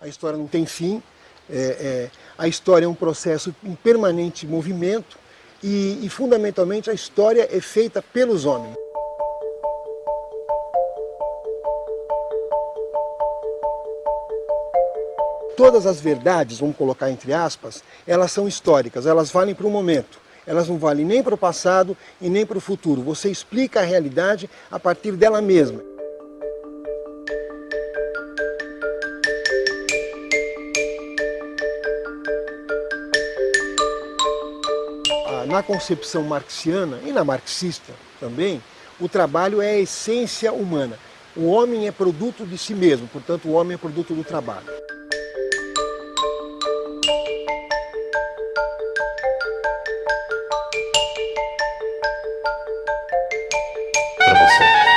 a história não tem fim, a história é um processo em permanente movimento e fundamentalmente, a história é feita pelos homens. Todas as verdades, vamos colocar entre aspas, elas são históricas, elas valem para o momento. Elas não valem nem para o passado e nem para o futuro. Você explica a realidade a partir dela mesma. Na concepção marxiana e na marxista também, o trabalho é a essência humana. O homem é produto de si mesmo, portanto o homem é produto do trabalho.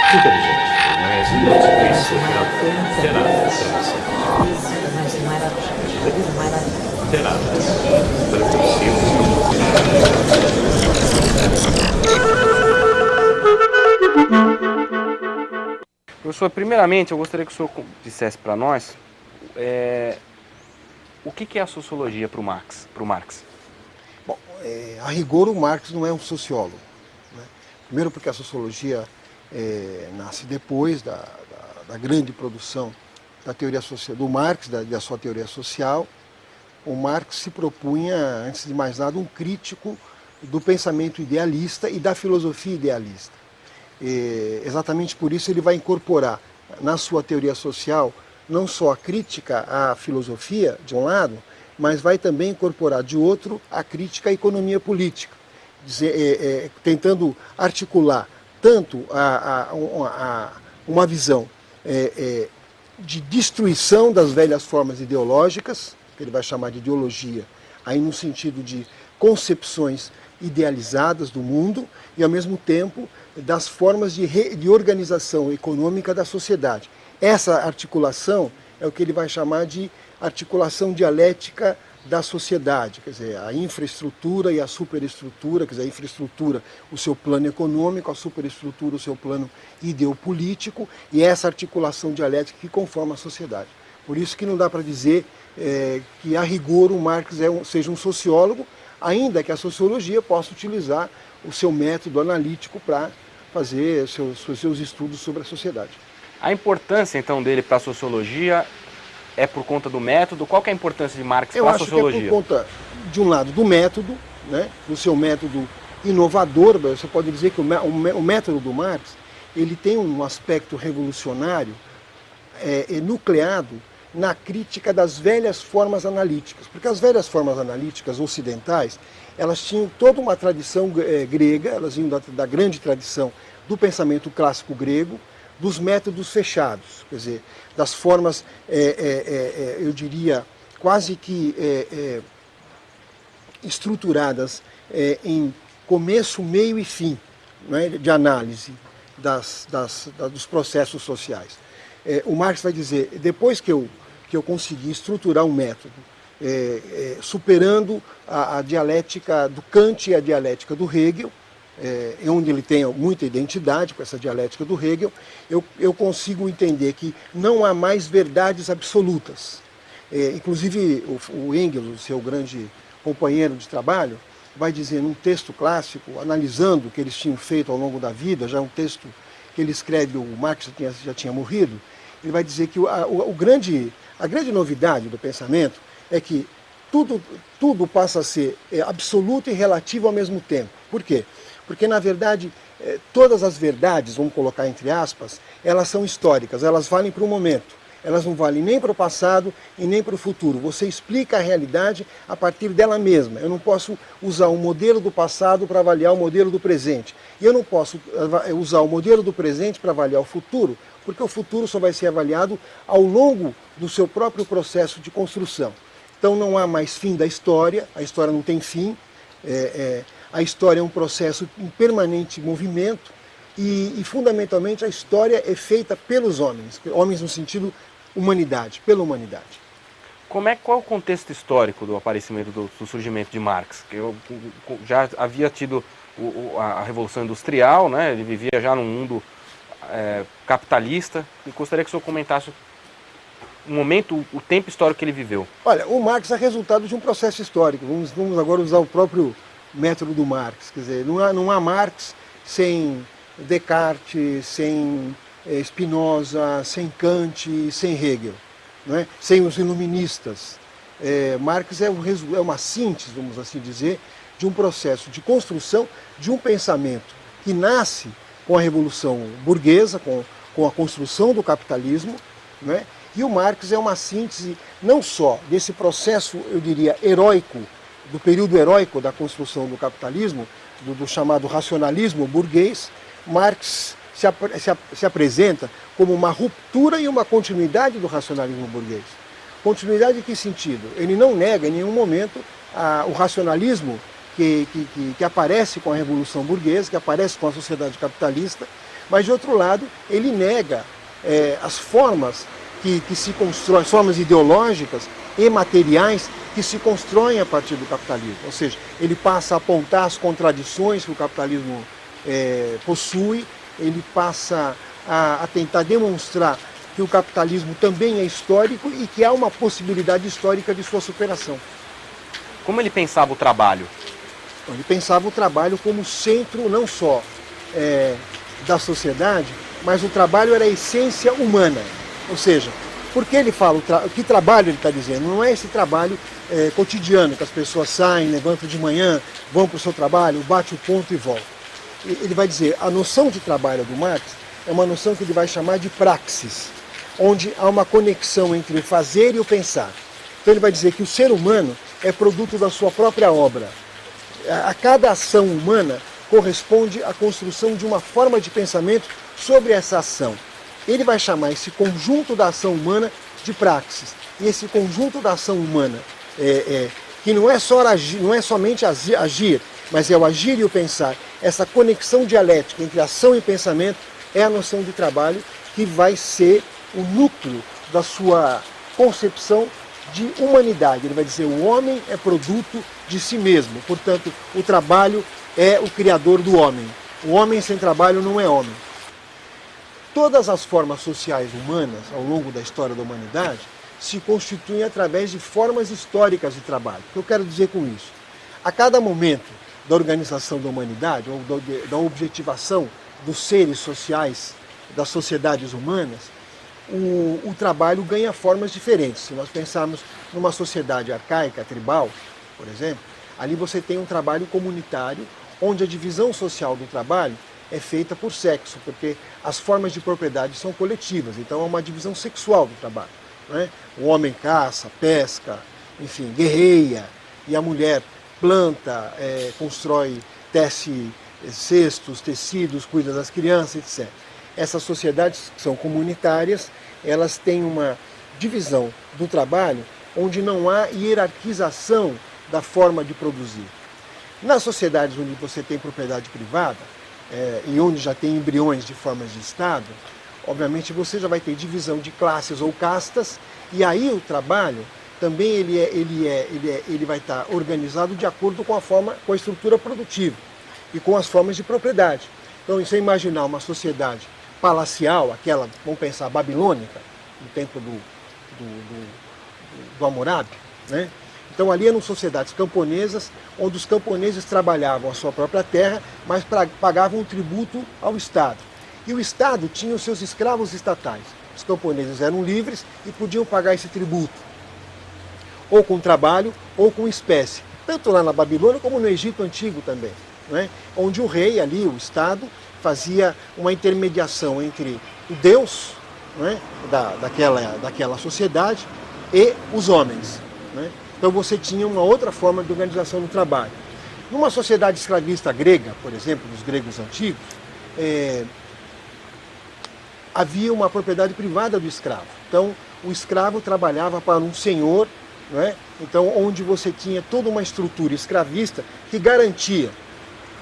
Inteligente, mas isso terá Professor, primeiramente eu gostaria que o senhor dissesse para nós o que é a sociologia para o Marx? Bom, a rigor o Marx não é um sociólogo, né? Primeiro porque a sociologia nasce depois da grande produção da teoria social, do Marx, da sua teoria social. O Marx se propunha, antes de mais nada, um crítico do pensamento idealista e da filosofia idealista. Exatamente por isso ele vai incorporar na sua teoria social não só a crítica à filosofia, de um lado, mas vai também incorporar, de outro, a crítica à economia política, tentando articular tanto uma visão de destruição das velhas formas ideológicas, que ele vai chamar de ideologia, aí no sentido de concepções idealizadas do mundo, e ao mesmo tempo das formas de organização econômica da sociedade. Essa articulação é o que ele vai chamar de articulação dialética da sociedade, quer dizer, a infraestrutura e a superestrutura, quer dizer, a infraestrutura, o seu plano econômico, a superestrutura, o seu plano ideopolítico, e essa articulação dialética que conforma a sociedade. Por isso que não dá para dizer que, a rigor, o Marx seja um sociólogo, ainda que a sociologia possa utilizar o seu método analítico para fazer seus estudos sobre a sociedade. A importância, então, dele para a sociologia é por conta do método? Qual que é a importância de Marx para a sociologia? Eu acho que é por conta, de um lado, do método, né, do seu método inovador. Você pode dizer que o método do Marx ele tem um aspecto revolucionário, nucleado na crítica das velhas formas analíticas. Porque as velhas formas analíticas ocidentais, elas tinham toda uma tradição grega, elas vinham da grande tradição do pensamento clássico grego, dos métodos fechados, quer dizer, das formas, eu diria, quase que estruturadas em começo, meio e fim, né, de análise dos processos sociais. O Marx vai dizer, depois que eu consegui estruturar um método, superando a dialética do Kant e a dialética do Hegel, onde ele tem muita identidade com essa dialética do Hegel, eu consigo entender que não há mais verdades absolutas. Inclusive o Engels, seu grande companheiro de trabalho, vai dizer num texto clássico, analisando o que eles tinham feito ao longo da vida, já um texto que ele escreve, o Marx já tinha morrido, ele vai dizer que a grande novidade do pensamento é que tudo passa a ser absoluto e relativo ao mesmo tempo. Por quê? Porque, na verdade, todas as verdades, vamos colocar entre aspas, elas são históricas, elas valem para o momento. Elas não valem nem para o passado e nem para o futuro. Você explica a realidade a partir dela mesma. Eu não posso usar um modelo do passado para avaliar o modelo do presente. E eu não posso usar o modelo do presente para avaliar o futuro, porque o futuro só vai ser avaliado ao longo do seu próprio processo de construção. Então não há mais fim da história, a história não tem fim, a história é um processo em permanente movimento e fundamentalmente, a história é feita pelos homens, homens no sentido humanidade, pela humanidade. Qual é o contexto histórico do aparecimento, do surgimento de Marx? Eu já havia tido a Revolução Industrial, né? Ele vivia já num mundo capitalista, e gostaria que o senhor comentasse momento, o tempo histórico que ele viveu? Olha, o Marx é resultado de um processo histórico. Vamos agora usar o próprio método do Marx. Quer dizer, não há Marx sem Descartes, sem Spinoza, sem Kant, sem Hegel, não é? Sem os iluministas. Marx é uma síntese, vamos assim dizer, de um processo de construção de um pensamento que nasce com a Revolução Burguesa, com a construção do capitalismo, não é? E o Marx é uma síntese não só desse processo, eu diria, heróico, do período heróico da construção do capitalismo, do chamado racionalismo burguês. Marx se apresenta como uma ruptura e uma continuidade do racionalismo burguês. Continuidade em que sentido? Ele não nega em nenhum momento o racionalismo que aparece com a Revolução Burguesa, que aparece com a sociedade capitalista, mas, de outro lado, ele nega as formas que se constroem, as formas ideológicas e materiais que se constroem a partir do capitalismo. Ou seja, ele passa a apontar as contradições que o capitalismo possui, ele passa a tentar demonstrar que o capitalismo também é histórico e que há uma possibilidade histórica de sua superação. Como ele pensava o trabalho? Ele pensava o trabalho como centro não só da sociedade, mas o trabalho era a essência humana. Ou seja, porque ele fala, que trabalho ele está dizendo? Não é esse trabalho cotidiano, que as pessoas saem, levantam de manhã, vão para o seu trabalho, bate o ponto e voltam. Ele vai dizer, a noção de trabalho do Marx é uma noção que ele vai chamar de praxis, onde há uma conexão entre o fazer e o pensar. Então ele vai dizer que o ser humano é produto da sua própria obra. A cada ação humana corresponde à construção de uma forma de pensamento sobre essa ação. Ele vai chamar esse conjunto da ação humana de praxis. E esse conjunto da ação humana, que não é somente agir, mas é o agir e o pensar, essa conexão dialética entre ação e pensamento, é a noção de trabalho que vai ser o núcleo da sua concepção de humanidade. Ele vai dizer, o homem é produto de si mesmo, portanto, o trabalho é o criador do homem. O homem sem trabalho não é homem. Todas as formas sociais humanas, ao longo da história da humanidade, se constituem através de formas históricas de trabalho. O que eu quero dizer com isso? A cada momento da organização da humanidade, ou da objetivação dos seres sociais, das sociedades humanas, o trabalho ganha formas diferentes. Se nós pensarmos numa sociedade arcaica, tribal, por exemplo, ali você tem um trabalho comunitário, onde a divisão social do trabalho é feita por sexo, porque as formas de propriedade são coletivas, então é uma divisão sexual do trabalho, não é? O homem caça, pesca, enfim, guerreia, e a mulher planta, constrói, tece cestos, tecidos, cuida das crianças, etc. Essas sociedades que são comunitárias, elas têm uma divisão do trabalho onde não há hierarquização da forma de produzir. Nas sociedades onde você tem propriedade privada, e onde já tem embriões de formas de Estado, obviamente você já vai ter divisão de classes ou castas, e aí o trabalho também ele vai estar organizado de acordo com a estrutura produtiva e com as formas de propriedade. Então, se você imaginar uma sociedade palacial, aquela, vamos pensar, babilônica, no tempo do Hammurabi, né? Então ali eram sociedades camponesas, onde os camponeses trabalhavam a sua própria terra, mas pagavam um tributo ao Estado. E o Estado tinha os seus escravos estatais. Os camponeses eram livres e podiam pagar esse tributo, ou com trabalho, ou com espécie. Tanto lá na Babilônia como no Egito Antigo também, né? Onde o rei ali, o Estado, fazia uma intermediação entre o Deus, né, daquela sociedade e os homens, né? Então você tinha uma outra forma de organização do trabalho. Numa sociedade escravista grega, por exemplo, dos gregos antigos, havia uma propriedade privada do escravo. Então o escravo trabalhava para um senhor, né? Então onde você tinha toda uma estrutura escravista que garantia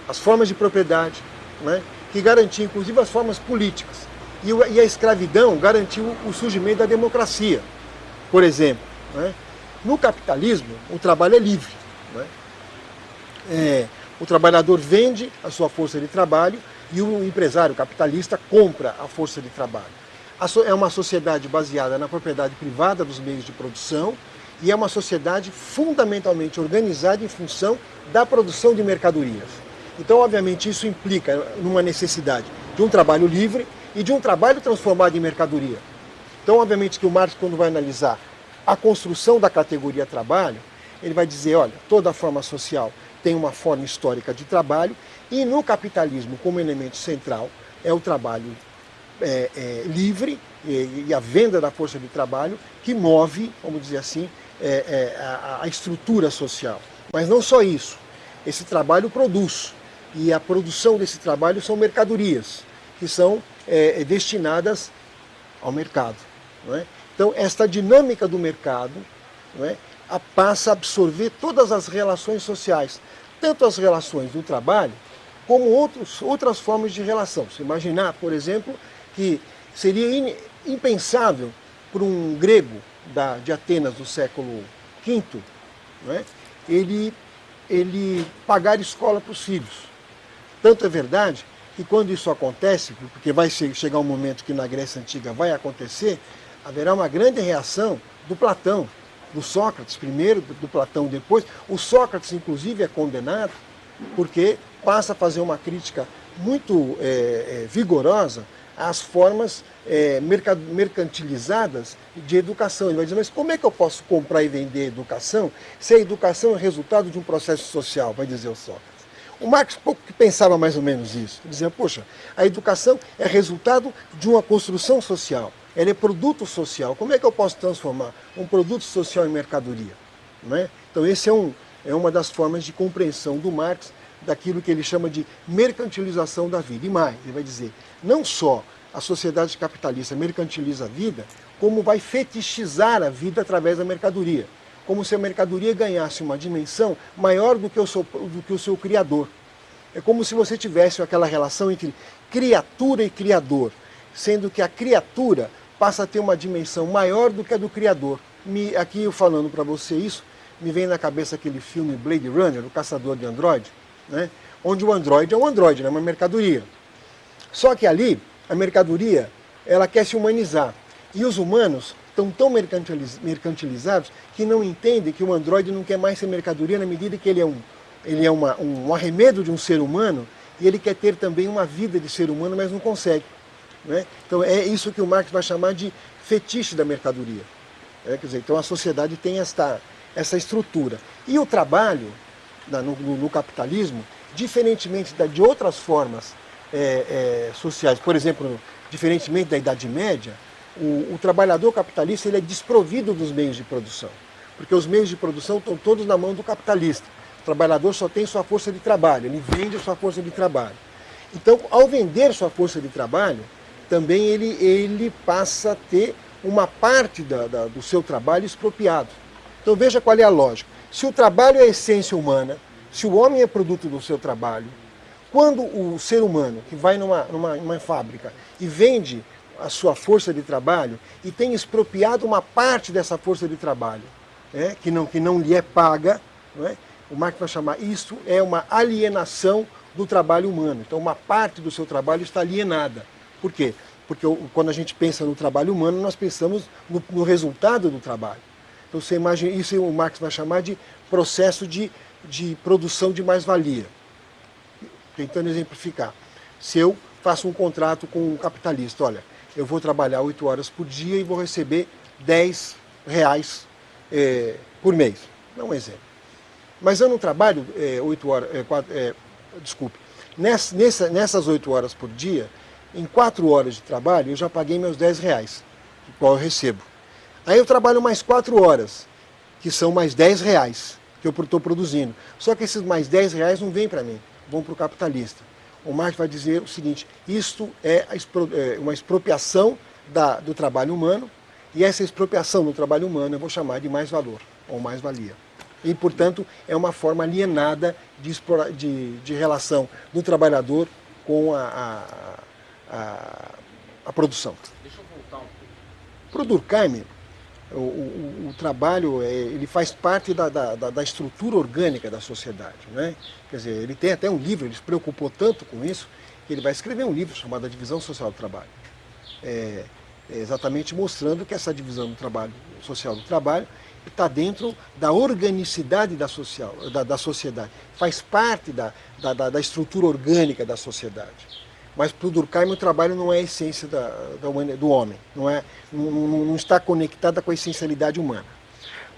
as formas de propriedade, né? Que garantia inclusive as formas políticas. E a escravidão garantiu o surgimento da democracia, por exemplo, né? No capitalismo, o trabalho é livre, né? O trabalhador vende a sua força de trabalho e o empresário capitalista compra a força de trabalho. É uma sociedade baseada na propriedade privada dos meios de produção e é uma sociedade fundamentalmente organizada em função da produção de mercadorias. Então, obviamente, isso implica numa necessidade de um trabalho livre e de um trabalho transformado em mercadoria. Então, obviamente, que o Marx, quando vai analisar a construção da categoria trabalho, ele vai dizer, olha, toda forma social tem uma forma histórica de trabalho e no capitalismo, como elemento central, é o trabalho livre e a venda da força de trabalho que move, vamos dizer assim, a estrutura social. Mas não só isso, esse trabalho produz e a produção desse trabalho são mercadorias que são destinadas ao mercado. Não é? Então, esta dinâmica do mercado, não é, passa a absorver todas as relações sociais, tanto as relações do trabalho, como outras formas de relação. Você imaginar, por exemplo, que seria impensável para um grego de Atenas do século V, não é, ele pagar escola para os filhos. Tanto é verdade que quando isso acontece, porque vai chegar um momento que na Grécia Antiga vai acontecer, haverá uma grande reação do Platão, do Sócrates primeiro, do Platão depois. O Sócrates, inclusive, é condenado porque passa a fazer uma crítica muito vigorosa às formas mercantilizadas de educação. Ele vai dizer, mas como é que eu posso comprar e vender educação se a educação é resultado de um processo social, vai dizer o Sócrates. O Marx pouco que pensava mais ou menos isso. Ele dizia, poxa, a educação é resultado de uma construção social. Ela é produto social. Como é que eu posso transformar um produto social em mercadoria? Não é? Então, esse é uma das formas de compreensão do Marx daquilo que ele chama de mercantilização da vida. E mais, ele vai dizer, não só a sociedade capitalista mercantiliza a vida, como vai fetichizar a vida através da mercadoria. Como se a mercadoria ganhasse uma dimensão maior do que o seu criador. É como se você tivesse aquela relação entre criatura e criador, sendo que a criatura passa a ter uma dimensão maior do que a do criador. Aqui eu falando para você isso, me vem na cabeça aquele filme Blade Runner, o Caçador de Android, né? Onde o androide é um androide, é uma mercadoria. Só que ali, a mercadoria, ela quer se humanizar. E os humanos estão tão mercantilizados que não entendem que o androide não quer mais ser mercadoria na medida que ele é um arremedo de um ser humano e ele quer ter também uma vida de ser humano, mas não consegue. Né? Então é isso que o Marx vai chamar de fetiche da mercadoria. Quer dizer, então a sociedade tem essa estrutura. E o trabalho no capitalismo, diferentemente de outras formas sociais, por exemplo, diferentemente da Idade Média, o trabalhador capitalista ele é desprovido dos meios de produção, porque os meios de produção estão todos na mão do capitalista. O trabalhador só tem sua força de trabalho, ele vende sua força de trabalho. Então, ao vender sua força de trabalho, também ele passa a ter uma parte do seu trabalho expropriado. Então veja qual é a lógica. Se o trabalho é a essência humana, se o homem é produto do seu trabalho, quando o ser humano que vai numa fábrica e vende a sua força de trabalho e tem expropriado uma parte dessa força de trabalho, que não lhe é paga, não é? O Marx vai chamar isso é uma alienação do trabalho humano. Então uma parte do seu trabalho está alienada. Por quê? Porque quando a gente pensa no trabalho humano, nós pensamos no resultado do trabalho. Então você imagina, isso o Marx vai chamar de processo de produção de mais-valia. Tentando exemplificar. Se eu faço um contrato com um capitalista, olha, eu vou trabalhar 8 horas por dia e vou receber R$10 por mês. Dá um exemplo. Mas eu não trabalho 8 horas, desculpe, nessas 8 horas por dia, em 4 horas de trabalho, eu já paguei meus R$10, qual eu recebo. Aí eu trabalho mais 4 horas, que são mais R$10 que eu estou produzindo. Só que esses mais R$10 não vêm para mim, vão para o capitalista. O Marx vai dizer o seguinte, isto é uma expropriação do trabalho humano, e essa expropriação do trabalho humano eu vou chamar de mais-valor, ou mais-valia. E, portanto, é uma forma alienada de relação do trabalhador com a produção. Deixa eu voltar um pouco. Para o Durkheim, o trabalho ele faz parte da estrutura orgânica da sociedade. Né? Quer dizer, ele tem até um livro, ele se preocupou tanto com isso, que ele vai escrever um livro chamado A Divisão Social do Trabalho. exatamente mostrando que essa divisão do trabalho, social do trabalho, está dentro da organicidade da sociedade, faz parte da estrutura orgânica da sociedade. Mas para o Durkheim o trabalho não é a essência do homem, não está conectada com a essencialidade humana.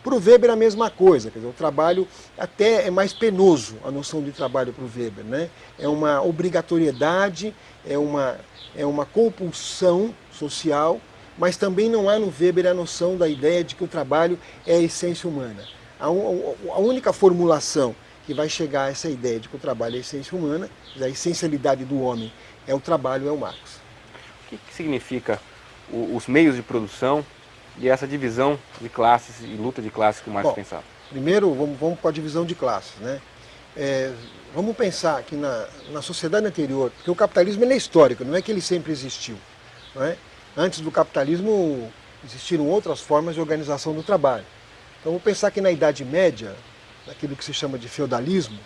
Para o Weber a mesma coisa, quer dizer, o trabalho até é mais penoso, a noção de trabalho para o Weber, né? É uma obrigatoriedade, é uma compulsão social, mas também não há no Weber a noção da ideia de que o trabalho é a essência humana. A única formulação que vai chegar a essa ideia de que o trabalho é a essência humana, a essencialidade do homem é o trabalho, é o Marx. O que significa os meios de produção e essa divisão de classes e luta de classes que o Marx pensava? Primeiro, vamos para a divisão de classes, né? Vamos pensar que na sociedade anterior, porque o capitalismo ele é histórico, não é que ele sempre existiu, não é? Antes do capitalismo existiram outras formas de organização do trabalho. Então vamos pensar que na Idade Média, naquilo que se chama de feudalismo,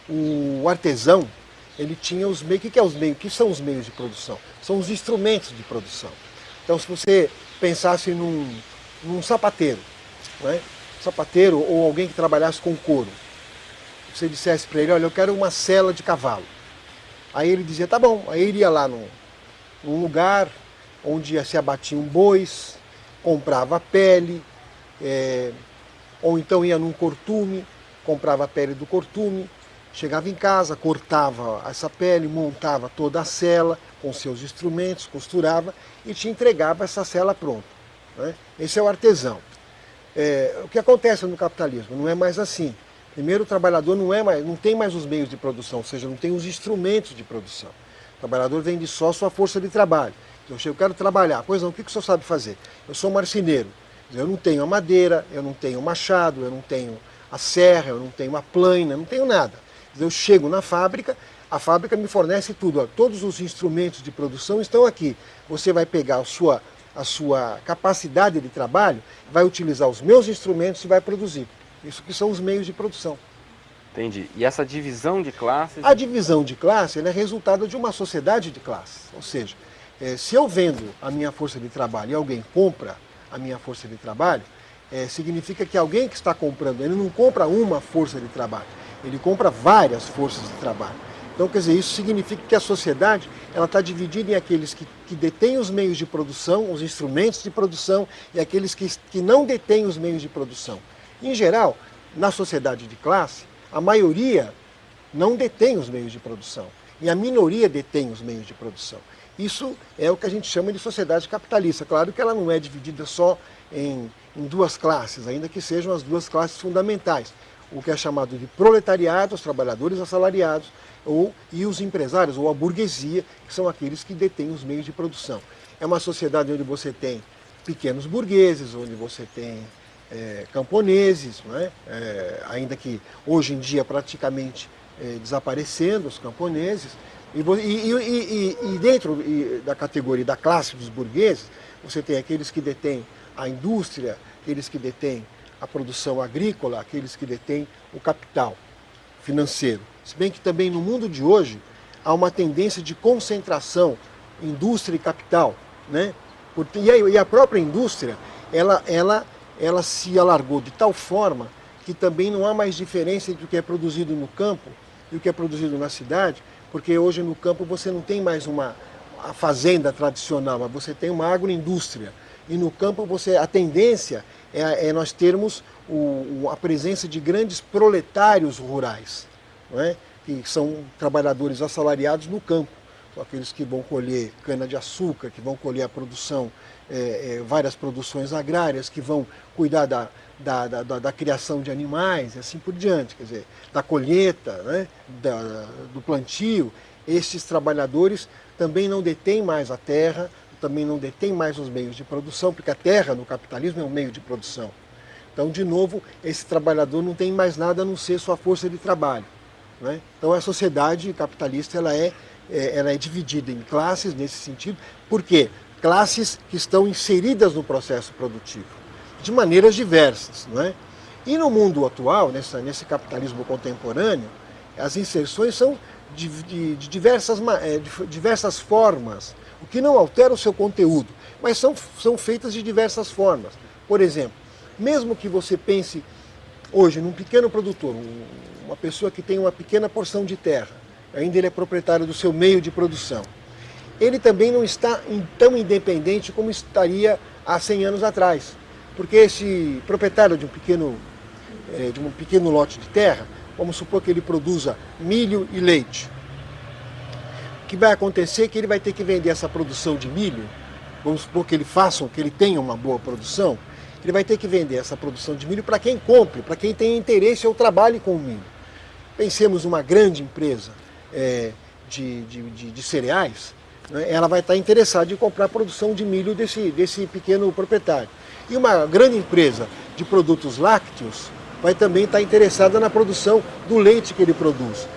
o artesão ele tinha os meios. O que é os meios? O que são os meios de produção? São os instrumentos de produção. Então se você pensasse num sapateiro, né? Sapateiro ou alguém que trabalhasse com couro, você dissesse para ele, olha, eu quero uma sela de cavalo. Aí ele dizia, tá bom. Aí ele ia lá num lugar onde se abatiam bois, comprava pele, ou então ia num cortume, comprava a pele do cortume, chegava em casa, cortava essa pele, montava toda a sela com seus instrumentos, costurava e te entregava essa sela pronta, né? Esse é o artesão. O que acontece no capitalismo? Não é mais assim. Primeiro, o trabalhador não tem mais os meios de produção, ou seja, não tem os instrumentos de produção. O trabalhador vende só sua força de trabalho. Então, eu quero trabalhar. Pois não, o que o senhor sabe fazer? Eu sou marceneiro. Eu não tenho a madeira, eu não tenho o machado, eu não tenho a serra, eu não tenho a plaina, eu não tenho nada. Eu chego na fábrica, a fábrica me fornece tudo. Ó, todos os instrumentos de produção estão aqui. Você vai pegar a sua capacidade de trabalho, vai utilizar os meus instrumentos e vai produzir. Isso que são os meios de produção. Entendi. E essa divisão de classes? A divisão de classe é resultado de uma sociedade de classes. Ou seja, se eu vendo a minha força de trabalho e alguém compra a minha força de trabalho, significa que alguém que está comprando, ele não compra uma força de trabalho, ele compra várias forças de trabalho. Então, quer dizer, isso significa que a sociedade ela está dividida em aqueles que detêm os meios de produção, os instrumentos de produção, e aqueles que não detêm os meios de produção. Em geral, na sociedade de classe, a maioria não detém os meios de produção e a minoria detém os meios de produção. Isso é o que a gente chama de sociedade capitalista. Claro que ela não é dividida só em duas classes, ainda que sejam as duas classes fundamentais. O que é chamado de proletariado, os trabalhadores assalariados, e os empresários, ou a burguesia, que são aqueles que detêm os meios de produção. É uma sociedade onde você tem pequenos burgueses, onde você tem camponeses, não é? Ainda que hoje em dia praticamente desaparecendo os camponeses, e dentro da categoria da classe dos burgueses, você tem aqueles que detêm a indústria, aqueles que detêm a produção agrícola, aqueles que detêm o capital financeiro. Se bem que também no mundo de hoje há uma tendência de concentração, indústria e capital, né? E a própria indústria, ela se alargou de tal forma que também não há mais diferença entre o que é produzido no campo e o que é produzido na cidade, porque hoje no campo você não tem mais a fazenda tradicional, mas você tem uma agroindústria. E no campo a tendência é nós termos a presença de grandes proletários rurais, não é? Que são trabalhadores assalariados no campo. São aqueles que vão colher cana-de-açúcar, que vão colher a produção, várias produções agrárias, que vão cuidar da criação de animais e assim por diante, quer dizer, da colheita, né? Do plantio. Esses trabalhadores também não detêm mais a terra, também não detêm mais os meios de produção, porque a terra no capitalismo é um meio de produção. Então, de novo, esse trabalhador não tem mais nada a não ser sua força de trabalho, né? Então, a sociedade capitalista ela é dividida em classes nesse sentido. Por quê? Classes que estão inseridas no processo produtivo, de maneiras diversas, não é? E no mundo atual, nesse capitalismo contemporâneo, as inserções são de diversas formas, o que não altera o seu conteúdo, mas são feitas de diversas formas. Por exemplo, mesmo que você pense hoje num pequeno produtor, uma pessoa que tem uma pequena porção de terra, ainda ele é proprietário do seu meio de produção, ele também não está tão independente como estaria há 100 anos atrás. Porque esse proprietário de um pequeno lote de terra, vamos supor que ele produza milho e leite. O que vai acontecer é que ele vai ter que vender essa produção de milho, vamos supor que ele tenha uma boa produção, ele vai ter que vender essa produção de milho para quem compre, para quem tem interesse ou trabalhe com o milho. Pensemos numa grande empresa de cereais, né? Ela vai estar interessada em comprar a produção de milho desse pequeno proprietário. E uma grande empresa de produtos lácteos vai também estar interessada na produção do leite que ele produz.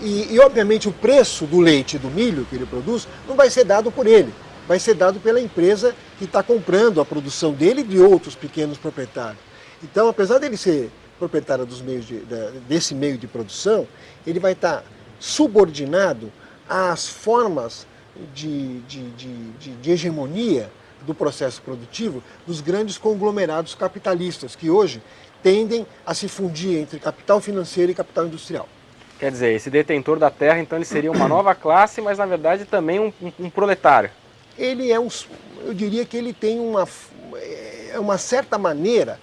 E obviamente o preço do leite e do milho que ele produz não vai ser dado por ele, vai ser dado pela empresa que está comprando a produção dele e de outros pequenos proprietários. Então, apesar dele ser proprietário desse meio de produção, ele vai estar subordinado às formas de hegemonia do processo produtivo dos grandes conglomerados capitalistas, que hoje tendem a se fundir entre capital financeiro e capital industrial. Quer dizer, esse detentor da terra, então, ele seria uma nova classe, mas na verdade também um proletário. Ele eu diria que ele tem uma certa maneira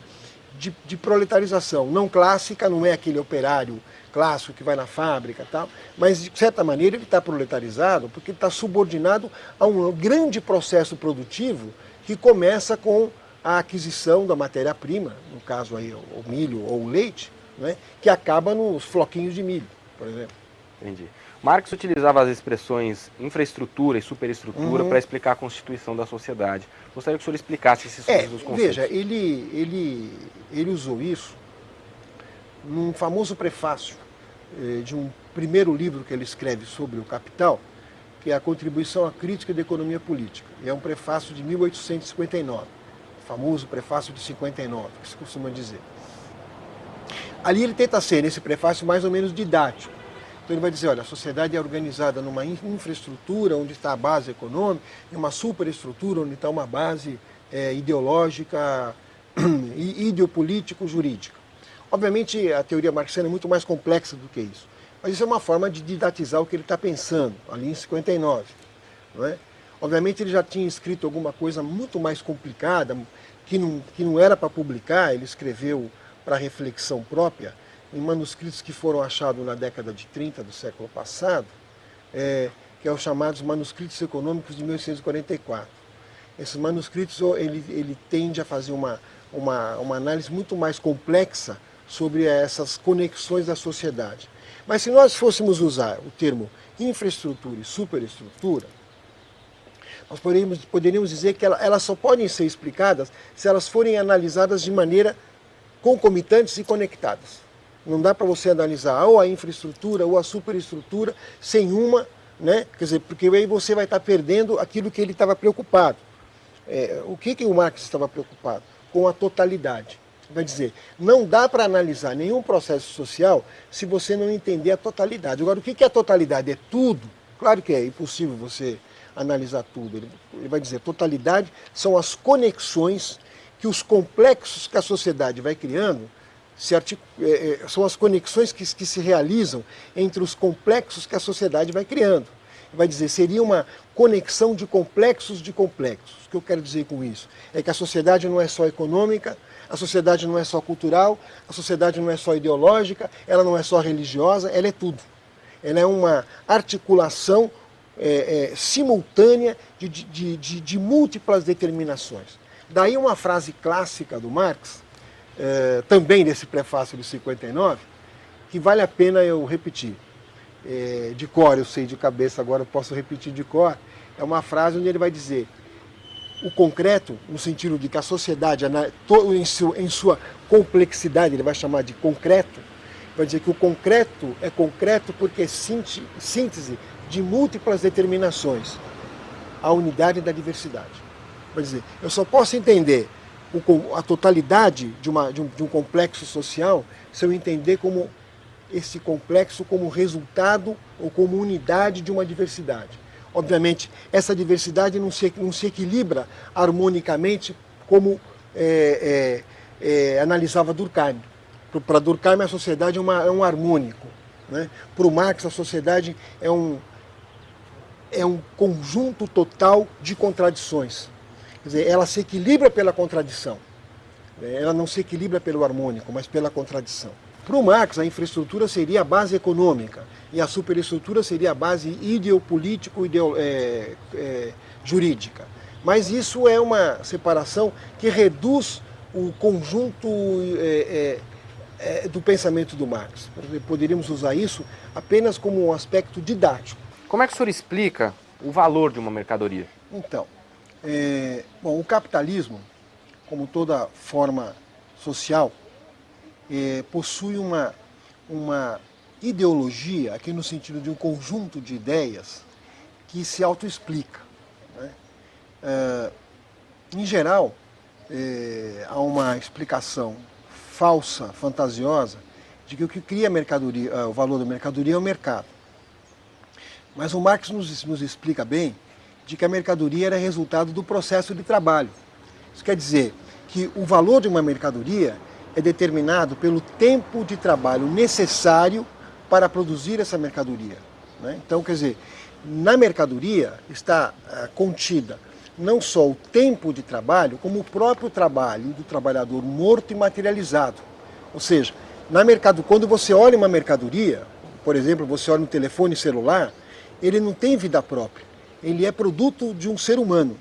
de proletarização, não clássica, não é aquele operário clássico que vai na fábrica e tal, mas de certa maneira ele está proletarizado porque ele está subordinado a um grande processo produtivo que começa com a aquisição da matéria-prima, no caso aí o milho ou o leite, né, que acaba nos floquinhos de milho, por exemplo. Entendi. Marx utilizava as expressões infraestrutura e superestrutura para explicar a constituição da sociedade. Gostaria que o senhor explicasse esses conceitos. Veja, ele usou isso num famoso prefácio de um primeiro livro que ele escreve sobre o Capital, que é a Contribuição à Crítica da Economia Política. E é um prefácio de 1859, o famoso prefácio de 59, que se costuma dizer. Ali ele tenta ser, nesse prefácio, mais ou menos didático. Então ele vai dizer, olha, a sociedade é organizada numa infraestrutura onde está a base econômica, e uma superestrutura onde está uma base ideológica e ideopolítico-jurídica. Obviamente a teoria marxiana é muito mais complexa do que isso, mas isso é uma forma de didatizar o que ele está pensando, ali em 59. Não é? Obviamente ele já tinha escrito alguma coisa muito mais complicada, que não era para publicar, ele escreveu para reflexão própria, em manuscritos que foram achados na década de 30 do século passado, que é os chamados manuscritos econômicos de 1844. Esses manuscritos ele tende a fazer uma análise muito mais complexa sobre essas conexões da sociedade. Mas se nós fôssemos usar o termo infraestrutura e superestrutura, nós poderíamos dizer que elas só podem ser explicadas se elas forem analisadas de maneira concomitantes e conectadas. Não dá para você analisar ou a infraestrutura ou a superestrutura sem uma, né? Quer dizer, porque aí você vai estar perdendo aquilo que ele estava preocupado. O que o Marx estava preocupado? Com a totalidade. Vai dizer, não dá para analisar nenhum processo social se você não entender a totalidade. Agora, o que é a totalidade? É tudo? Claro que é impossível você analisar tudo. Ele vai dizer, totalidade são as conexões que os complexos que a sociedade vai criando, são as conexões que se realizam entre os complexos que a sociedade vai criando. Vai dizer, seria uma conexão de complexos de complexos. O que eu quero dizer com isso? É que a sociedade não é só econômica, a sociedade não é só cultural, a sociedade não é só ideológica, ela não é só religiosa, ela é tudo. Ela é uma articulação simultânea de múltiplas determinações. Daí uma frase clássica do Marx, também nesse prefácio de 59, que vale a pena eu repetir. De cor, eu sei de cabeça, agora eu posso repetir de cor. É uma frase onde ele vai dizer o concreto, no sentido de que a sociedade, em sua complexidade, ele vai chamar de concreto, vai dizer que o concreto é concreto porque é síntese de múltiplas determinações, a unidade da diversidade. Vai dizer, eu só posso entender a totalidade de um complexo social se eu entender como esse complexo como resultado ou como unidade de uma diversidade. Obviamente, essa diversidade não se equilibra harmonicamente como analisava Durkheim. Para Durkheim, a sociedade é um harmônico. Né? Para o Marx, a sociedade é um conjunto total de contradições. Quer dizer, ela se equilibra pela contradição. Ela não se equilibra pelo harmônico, mas pela contradição. Para o Marx, a infraestrutura seria a base econômica e a superestrutura seria a base jurídica. Mas isso é uma separação que reduz o conjunto do pensamento do Marx. Poderíamos usar isso apenas como um aspecto didático. Como é que o senhor explica o valor de uma mercadoria? Então, o capitalismo, como toda forma social, possui uma ideologia, aqui no sentido de um conjunto de ideias, que se autoexplica. Né? Em geral, há uma explicação falsa, fantasiosa, de que o que cria a mercadoria, o valor da mercadoria é o mercado. Mas o Marx nos explica bem de que a mercadoria era resultado do processo de trabalho. Isso quer dizer que o valor de uma mercadoria é determinado pelo tempo de trabalho necessário para produzir essa mercadoria. Né? Então, quer dizer, na mercadoria está contida não só o tempo de trabalho, como o próprio trabalho do trabalhador morto e materializado. Ou seja, quando você olha uma mercadoria, por exemplo, você olha um telefone celular, ele não tem vida própria. Ele é produto de um ser humano.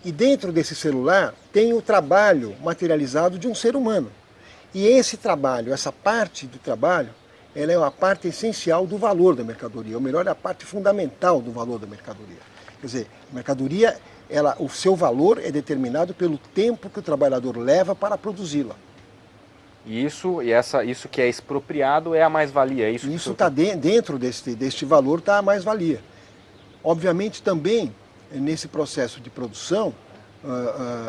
E dentro desse celular tem o trabalho materializado de um ser humano. E esse trabalho, essa parte do trabalho, ela é uma parte essencial do valor da mercadoria, ou melhor, é a parte fundamental do valor da mercadoria. Quer dizer, a mercadoria, o seu valor é determinado pelo tempo que o trabalhador leva para produzi-la. E isso que é expropriado é a mais-valia? Isso está dentro deste valor, está a mais-valia. Obviamente também, nesse processo de produção,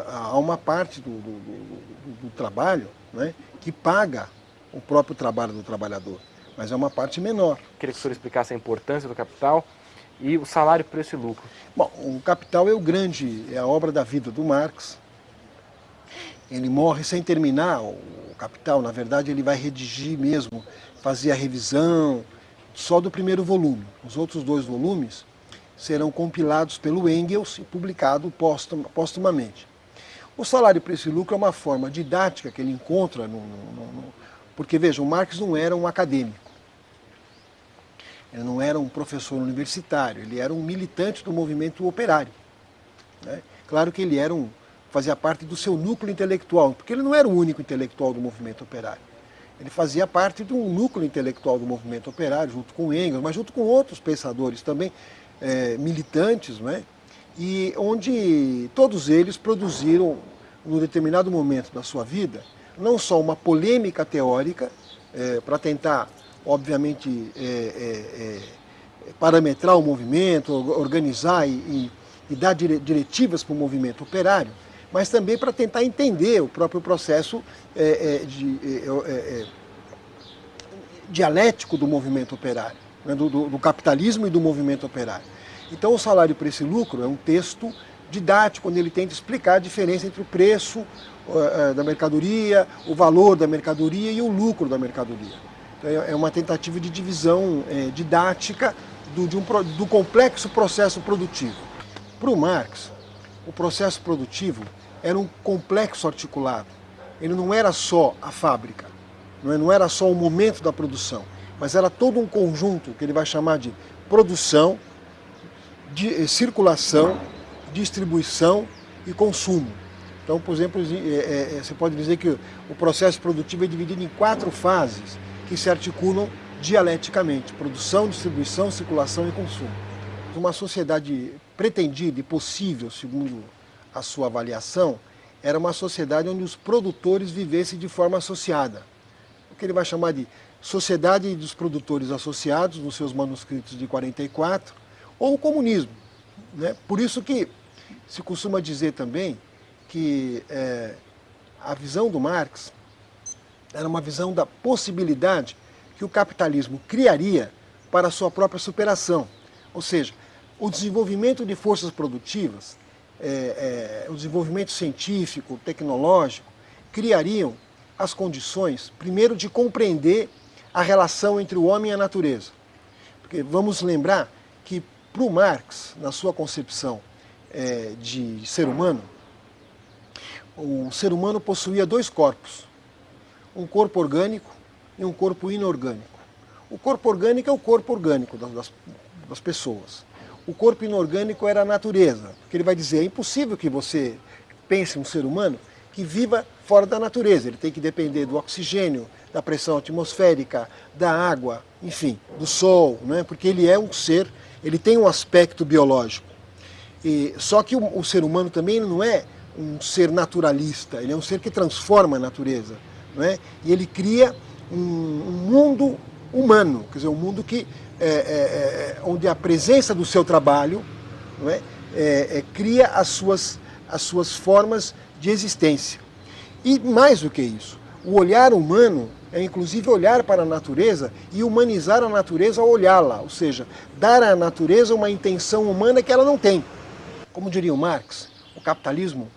há uma parte do trabalho, né, que paga o próprio trabalho do trabalhador, mas é uma parte menor. Queria que o senhor explicasse a importância do capital e o salário, preço e lucro. Bom, o Capital é a obra da vida do Marx. Ele morre sem terminar o Capital, na verdade ele vai redigir mesmo, fazer a revisão só do primeiro volume. Os outros 2 volumes serão compilados pelo Engels e publicados postumamente. O salário, preço e lucro é uma forma didática que ele encontra, porque veja, o Marx não era um acadêmico, ele não era um professor universitário, ele era um militante do movimento operário. Né? Claro que ele fazia parte do seu núcleo intelectual, porque ele não era o único intelectual do movimento operário. Ele fazia parte de um núcleo intelectual do movimento operário, junto com Engels, mas junto com outros pensadores também, militantes, né? E onde todos eles produziram, num determinado momento da sua vida, não só uma polêmica teórica, para tentar, obviamente, parametrar o movimento, organizar e dar diretivas para o movimento operário, mas também para tentar entender o próprio processo dialético do movimento operário, né, do capitalismo e do movimento operário. Então, o salário, preço e lucro é um texto didático, onde ele tenta explicar a diferença entre o preço da mercadoria, o valor da mercadoria e o lucro da mercadoria. Então, é uma tentativa de divisão didática do complexo processo produtivo. Para o Marx, o processo produtivo era um complexo articulado. Ele não era só a fábrica, não era só o momento da produção, mas era todo um conjunto que ele vai chamar de produção, de circulação, distribuição e consumo. Então, por exemplo, você pode dizer que o processo produtivo é dividido em 4 fases que se articulam dialeticamente: produção, distribuição, circulação e consumo. Uma sociedade pretendida e possível, segundo a sua avaliação, era uma sociedade onde os produtores vivessem de forma associada. O que ele vai chamar de Sociedade dos Produtores Associados, nos seus manuscritos de 44, ou o comunismo. Né? Por isso que se costuma dizer também que a visão do Marx era uma visão da possibilidade que o capitalismo criaria para a sua própria superação. Ou seja, o desenvolvimento de forças produtivas, o desenvolvimento científico, tecnológico, criariam as condições, primeiro, de compreender a relação entre o homem e a natureza. Porque vamos lembrar que, para o Marx, na sua concepção de ser humano, o ser humano possuía dois corpos, um corpo orgânico e um corpo inorgânico. O corpo orgânico é o corpo orgânico das pessoas. O corpo inorgânico era a natureza, porque ele vai dizer, é impossível que você pense um ser humano que viva fora da natureza. Ele tem que depender do oxigênio, da pressão atmosférica, da água, enfim, do sol, né? Porque ele é um ser, ele tem um aspecto biológico. Só que o ser humano também não é um ser naturalista, ele é um ser que transforma a natureza, não é? E ele cria um mundo humano, quer dizer, um mundo que, onde a presença do seu trabalho, não é? Cria as suas formas de existência. E mais do que isso, o olhar humano é inclusive olhar para a natureza e humanizar a natureza ao olhá-la, ou seja, dar à natureza uma intenção humana que ela não tem. Como diria o Marx, o capitalismo,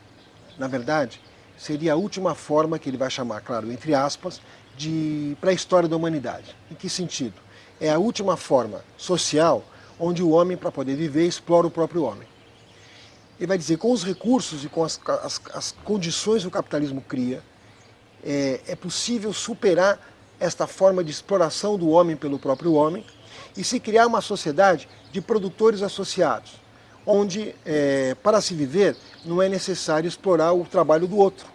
na verdade, seria a última forma, que ele vai chamar, claro, entre aspas, de pré-história da humanidade. Em que sentido? É a última forma social onde o homem, para poder viver, explora o próprio homem. Ele vai dizer, com os recursos e com as condições que o capitalismo cria, é possível superar esta forma de exploração do homem pelo próprio homem e se criar uma sociedade de produtores associados, onde, para se viver, não é necessário explorar o trabalho do outro.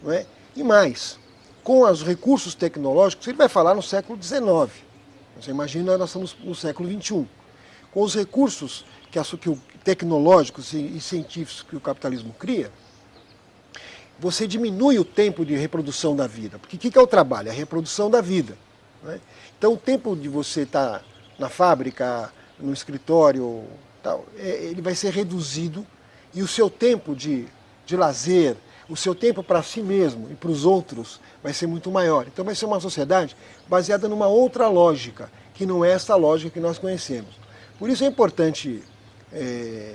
Não é? E mais, com os recursos tecnológicos, ele vai falar no século XIX, você imagina, nós estamos no século XXI. Com os recursos tecnológicos e científicos que o capitalismo cria, você diminui o tempo de reprodução da vida. Porque o que é o trabalho? É a reprodução da vida. Né? Então o tempo de você estar na fábrica, no escritório, tal, ele vai ser reduzido e o seu tempo de lazer, o seu tempo para si mesmo e para os outros vai ser muito maior. Então vai ser uma sociedade baseada numa outra lógica, que não é essa lógica que nós conhecemos. Por isso é importante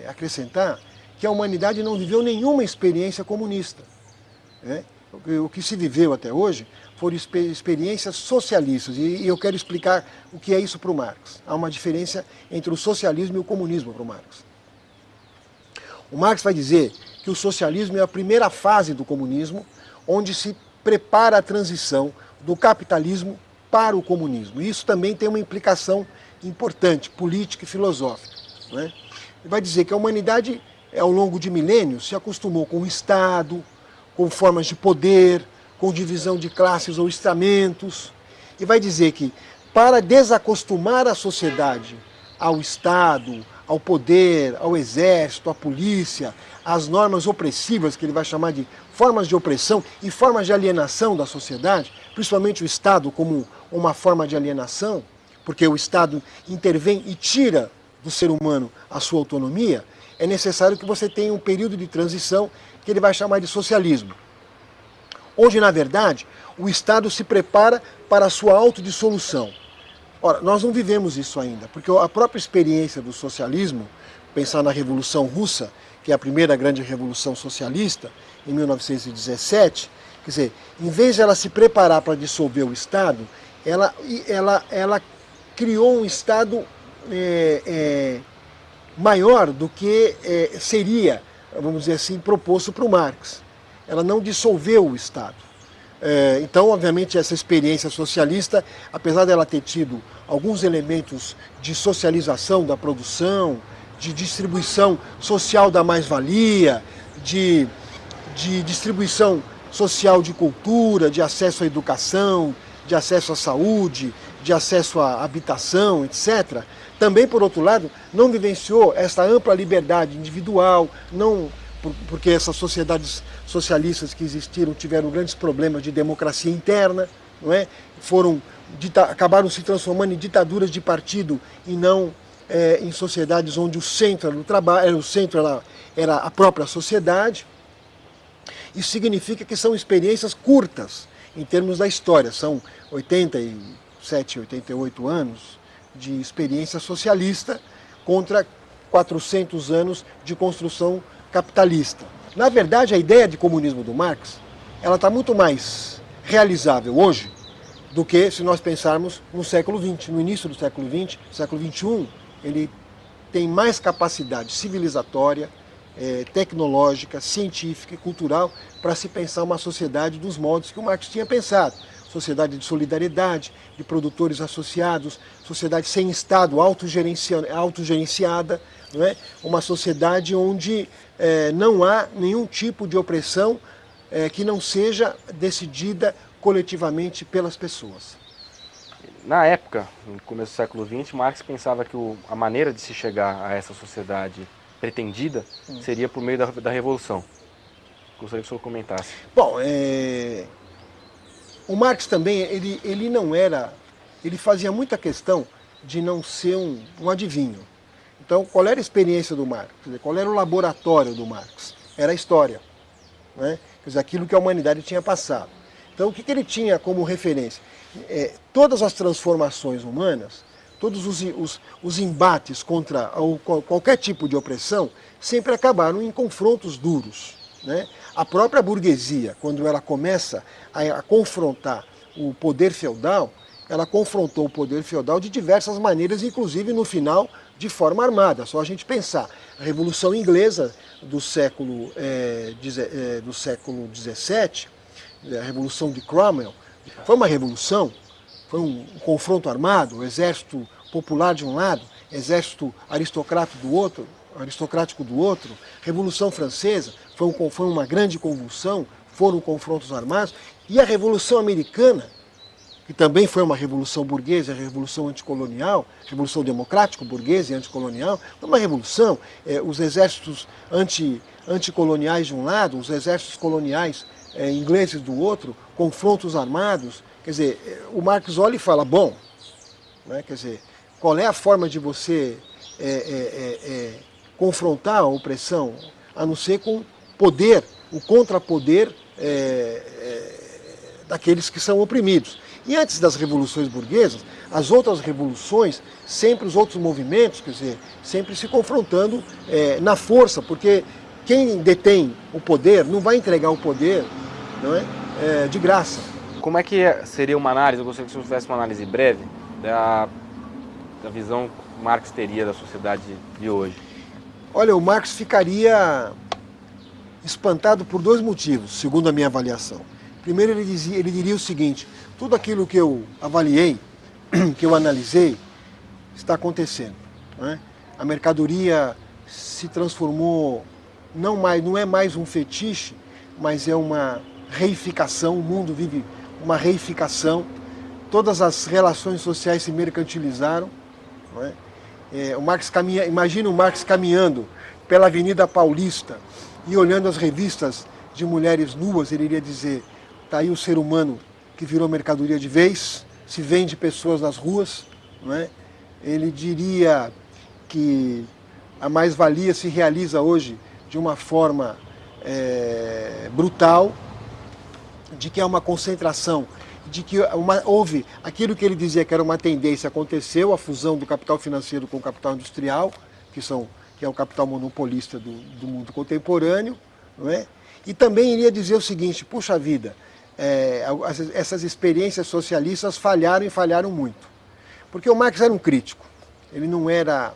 acrescentar que a humanidade não viveu nenhuma experiência comunista. Né? O que se viveu até hoje foram experiências socialistas, e eu quero explicar o que é isso para o Marx. Há uma diferença entre o socialismo e o comunismo para o Marx. O Marx vai dizer que o socialismo é a primeira fase do comunismo, onde se prepara a transição do capitalismo para o comunismo. E isso também tem uma implicação importante, política e filosófica. Né? Ele vai dizer que a humanidade, ao longo de milênios, se acostumou com o Estado, com formas de poder, com divisão de classes ou estamentos, e vai dizer que, para desacostumar a sociedade ao Estado, ao poder, ao exército, à polícia, às normas opressivas, que ele vai chamar de formas de opressão e formas de alienação da sociedade, principalmente o Estado como uma forma de alienação, porque o Estado intervém e tira do ser humano a sua autonomia, é necessário que você tenha um período de transição que ele vai chamar de socialismo, onde, na verdade, o Estado se prepara para a sua autodissolução. Ora, nós não vivemos isso ainda, porque a própria experiência do socialismo, pensar na Revolução Russa, que é a primeira grande revolução socialista, em 1917, quer dizer, em vez de ela se preparar para dissolver o Estado, ela criou um Estado maior do que seria, vamos dizer assim, proposto para o Marx. Ela não dissolveu o Estado. Então, obviamente, essa experiência socialista, apesar dela ter tido alguns elementos de socialização da produção, de distribuição social da mais-valia, de distribuição social de cultura, de acesso à educação, de acesso à saúde, de acesso à habitação, etc., também, por outro lado, não vivenciou essa ampla liberdade individual, porque essas sociedades socialistas que existiram tiveram grandes problemas de democracia interna, não é? Acabaram se transformando em ditaduras de partido e não em sociedades onde o centro era o trabalho, era a própria sociedade. Isso significa que são experiências curtas em termos da história, são 87, 88 anos de experiência socialista contra 400 anos de construção capitalista. Na verdade, a ideia de comunismo do Marx, ela está muito mais realizável hoje do que se nós pensarmos no século XX. No início do século XX, século XXI, ele tem mais capacidade civilizatória, tecnológica, científica e cultural para se pensar uma sociedade dos modos que o Marx tinha pensado. Sociedade de solidariedade, de produtores associados, sociedade sem Estado, autogerenciada, não é? Uma sociedade onde não há nenhum tipo de opressão que não seja decidida coletivamente pelas pessoas. Na época, no começo do século XX, Marx pensava que a maneira de se chegar a essa sociedade pretendida seria por meio da revolução. Gostaria que o senhor comentasse. Bom, o Marx também, ele não era, ele fazia muita questão de não ser um adivinho. Então, qual era a experiência do Marx? Quer dizer, qual era o laboratório do Marx? Era a história, né? Quer dizer, aquilo que a humanidade tinha passado. Então, o que ele tinha como referência? Todas as transformações humanas, todos os embates contra qualquer tipo de opressão, sempre acabaram em confrontos duros, né? A própria burguesia, quando ela começa a confrontar o poder feudal, ela confrontou o poder feudal de diversas maneiras, inclusive no final de forma armada. Só a gente pensar, a Revolução Inglesa do século XVII, a Revolução de Cromwell, foi uma revolução, foi um confronto armado, o exército popular de um lado, exército aristocrático do outro. Revolução Francesa foi uma grande convulsão, foram confrontos armados. E a Revolução Americana, que também foi uma revolução burguesa, a revolução anticolonial, revolução democrático-burguesa e anticolonial, foi uma revolução. Os exércitos anticoloniais de um lado, os exércitos coloniais ingleses do outro, confrontos armados. Quer dizer, o Marx olha e fala, bom, né, quer dizer, qual é a forma de você confrontar a opressão, a não ser com poder, o contrapoder daqueles que são oprimidos. E antes das revoluções burguesas, as outras revoluções, sempre os outros movimentos, quer dizer, sempre se confrontando na força, porque quem detém o poder não vai entregar o poder, não é, de graça. Como é que seria uma análise, eu gostaria que o senhor fizesse uma análise breve da visão que Marx teria da sociedade de hoje? Olha, o Marx ficaria espantado por dois motivos, segundo a minha avaliação. Primeiro, ele diria o seguinte: tudo aquilo que eu avaliei, que eu analisei, está acontecendo, né? A mercadoria se transformou, não é mais um fetiche, mas é uma reificação, o mundo vive uma reificação, todas as relações sociais se mercantilizaram, não é? O Marx imagina o Marx caminhando pela Avenida Paulista e olhando as revistas de mulheres nuas, ele iria dizer, está aí o ser humano que virou mercadoria de vez, se vende pessoas nas ruas, não é? Ele diria que a mais-valia se realiza hoje de uma forma brutal, de que há uma concentração, de que houve aquilo que ele dizia que era uma tendência, aconteceu, a fusão do capital financeiro com o capital industrial, que é o capital monopolista do mundo contemporâneo, não é? E também iria dizer o seguinte, puxa vida, essas experiências socialistas falharam e falharam muito. Porque o Marx era um crítico, ele não era...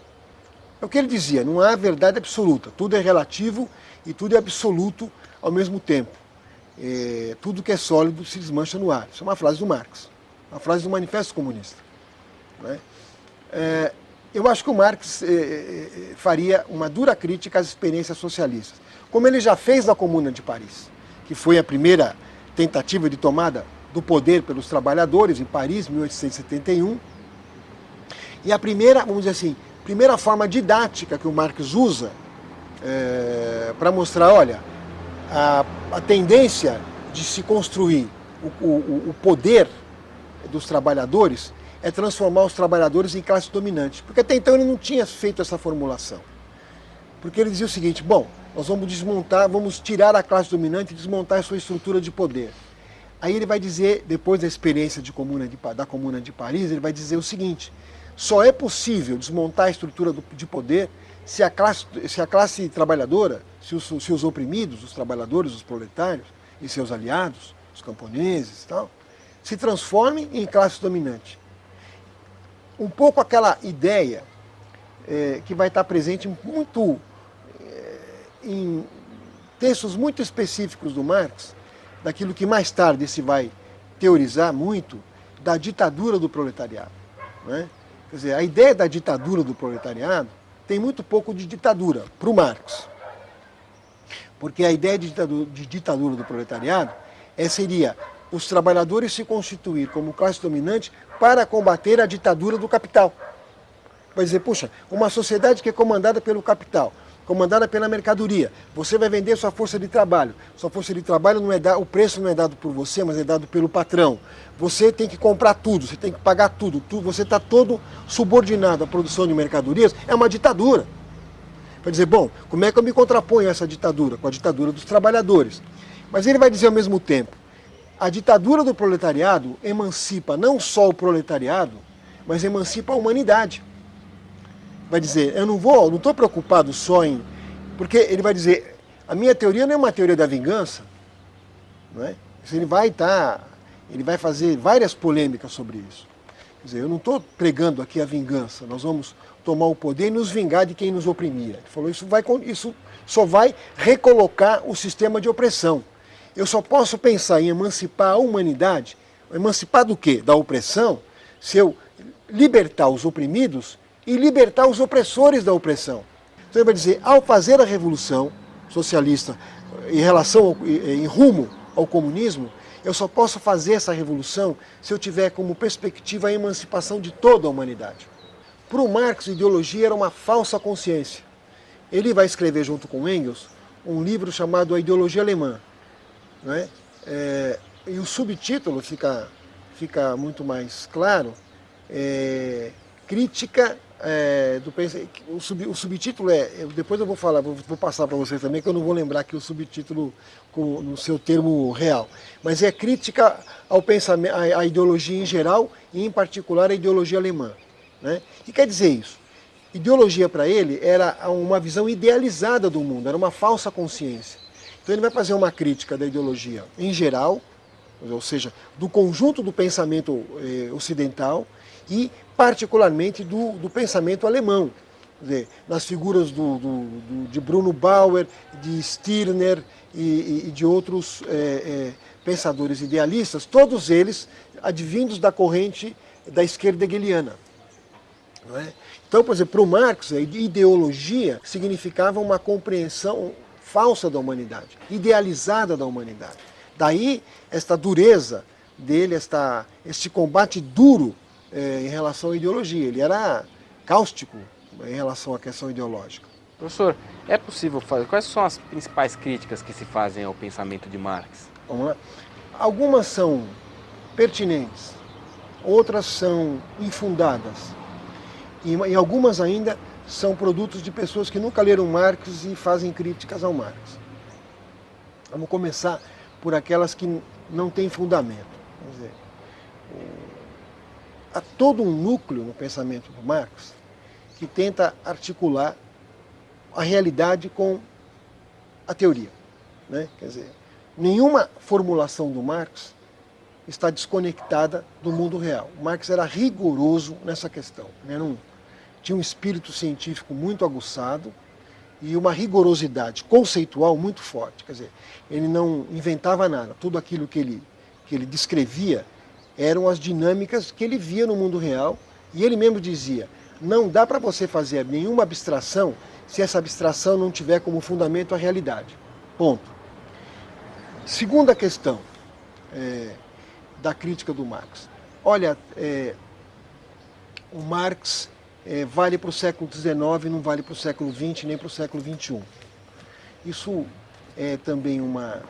É o que ele dizia, não há verdade absoluta, tudo é relativo e tudo é absoluto ao mesmo tempo. Tudo que é sólido se desmancha no ar. Isso é uma frase do Marx, uma frase do Manifesto Comunista, não é? Eu acho que o Marx faria uma dura crítica às experiências socialistas, como ele já fez na Comuna de Paris, que foi a primeira tentativa de tomada do poder pelos trabalhadores em Paris, 1871, e a primeira, vamos dizer assim, primeira forma didática que o Marx usa para mostrar, olha, a tendência de se construir o poder dos trabalhadores é transformar os trabalhadores em classe dominante. Porque até então ele não tinha feito essa formulação. Porque ele dizia o seguinte, bom, nós vamos tirar a classe dominante e desmontar a sua estrutura de poder. Aí ele vai dizer, depois da experiência da Comuna de Paris, ele vai dizer o seguinte, só é possível desmontar a estrutura de poder se a classe trabalhadora, se os oprimidos, os trabalhadores, os proletários e seus aliados, os camponeses e tal, se transformem em classe dominante. Um pouco aquela ideia que vai estar presente em textos muito específicos do Marx, daquilo que mais tarde se vai teorizar muito, da ditadura do proletariado. Né? Quer dizer, a ideia da ditadura do proletariado tem muito pouco de ditadura para o Marx. Porque a ideia de ditadura do proletariado seria os trabalhadores se constituir como classe dominante para combater a ditadura do capital. Vai dizer, puxa, uma sociedade que é comandada pelo capital, comandada pela mercadoria, você vai vender sua força de trabalho. Sua força de trabalho o preço não é dado por você, mas é dado pelo patrão. Você tem que comprar tudo, você tem que pagar tudo, você está todo subordinado à produção de mercadorias, é uma ditadura. Vai dizer, bom, como é que eu me contraponho a essa ditadura? Com a ditadura dos trabalhadores. Mas ele vai dizer ao mesmo tempo, a ditadura do proletariado emancipa não só o proletariado, mas emancipa a humanidade. Vai dizer, eu não estou preocupado só em... Porque ele vai dizer, a minha teoria não é uma teoria da vingança, não é? Ele vai fazer várias polêmicas sobre isso. Quer dizer, eu não estou pregando aqui a vingança, nós vamos tomar o poder e nos vingar de quem nos oprimia. Ele falou, isso só vai recolocar o sistema de opressão. Eu só posso pensar em emancipar a humanidade, emancipar do quê? Da opressão, se eu libertar os oprimidos e libertar os opressores da opressão. Então ele vai dizer, ao fazer a revolução socialista em rumo ao comunismo, eu só posso fazer essa revolução se eu tiver como perspectiva a emancipação de toda a humanidade. Para o Marx, a ideologia era uma falsa consciência. Ele vai escrever junto com Engels um livro chamado A Ideologia Alemã. Não é? E o subtítulo fica muito mais claro, crítica do pensamento. O subtítulo depois eu vou passar para vocês também, que eu não vou lembrar aqui o subtítulo no seu termo real, mas é crítica ao pensamento, à ideologia em geral e em particular a ideologia alemã. Né? O que quer dizer isso? Ideologia para ele era uma visão idealizada do mundo, era uma falsa consciência. Então ele vai fazer uma crítica da ideologia em geral, ou seja, do conjunto do pensamento ocidental e particularmente do pensamento alemão. Quer dizer, nas figuras de Bruno Bauer, de Stirner e de outros pensadores idealistas, todos eles advindos da corrente da esquerda hegeliana. Não é? Então, por exemplo, para o Marx, a ideologia significava uma compreensão falsa da humanidade, idealizada da humanidade. Daí, esta dureza dele, este combate duro em relação à ideologia. Ele era cáustico em relação à questão ideológica. Professor, é possível fazer... Quais são as principais críticas que se fazem ao pensamento de Marx? Vamos lá. Algumas são pertinentes, outras são infundadas. E algumas ainda são produtos de pessoas que nunca leram Marx e fazem críticas ao Marx. Vamos começar por aquelas que não têm fundamento. Vamos dizer, há todo um núcleo no pensamento do Marx que tenta articular a realidade com a teoria. Né? Quer dizer, nenhuma formulação do Marx está desconectada do mundo real. O Marx era rigoroso nessa questão. Tinha um espírito científico muito aguçado e uma rigorosidade conceitual muito forte. Quer dizer, ele não inventava nada. Tudo aquilo que ele descrevia eram as dinâmicas que ele via no mundo real. E ele mesmo dizia, não dá para você fazer nenhuma abstração se essa abstração não tiver como fundamento a realidade. Ponto. Segunda questão da crítica do Marx. Olha, o Marx vale para o século XIX, não vale para o século XX, nem para o século XXI. Isso é também uma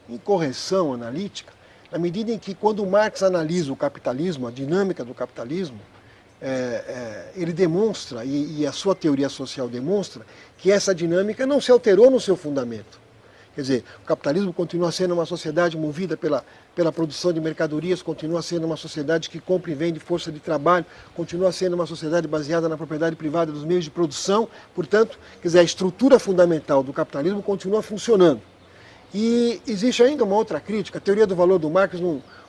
incorreção analítica, na medida em que, quando Marx analisa o capitalismo, a dinâmica do capitalismo, ele demonstra, e a sua teoria social demonstra, que essa dinâmica não se alterou no seu fundamento. Quer dizer, o capitalismo continua sendo uma sociedade movida pela produção de mercadorias, continua sendo uma sociedade que compra e vende força de trabalho, continua sendo uma sociedade baseada na propriedade privada dos meios de produção. Portanto, quer dizer, a estrutura fundamental do capitalismo continua funcionando. E existe ainda uma outra crítica, a teoria do valor do Marx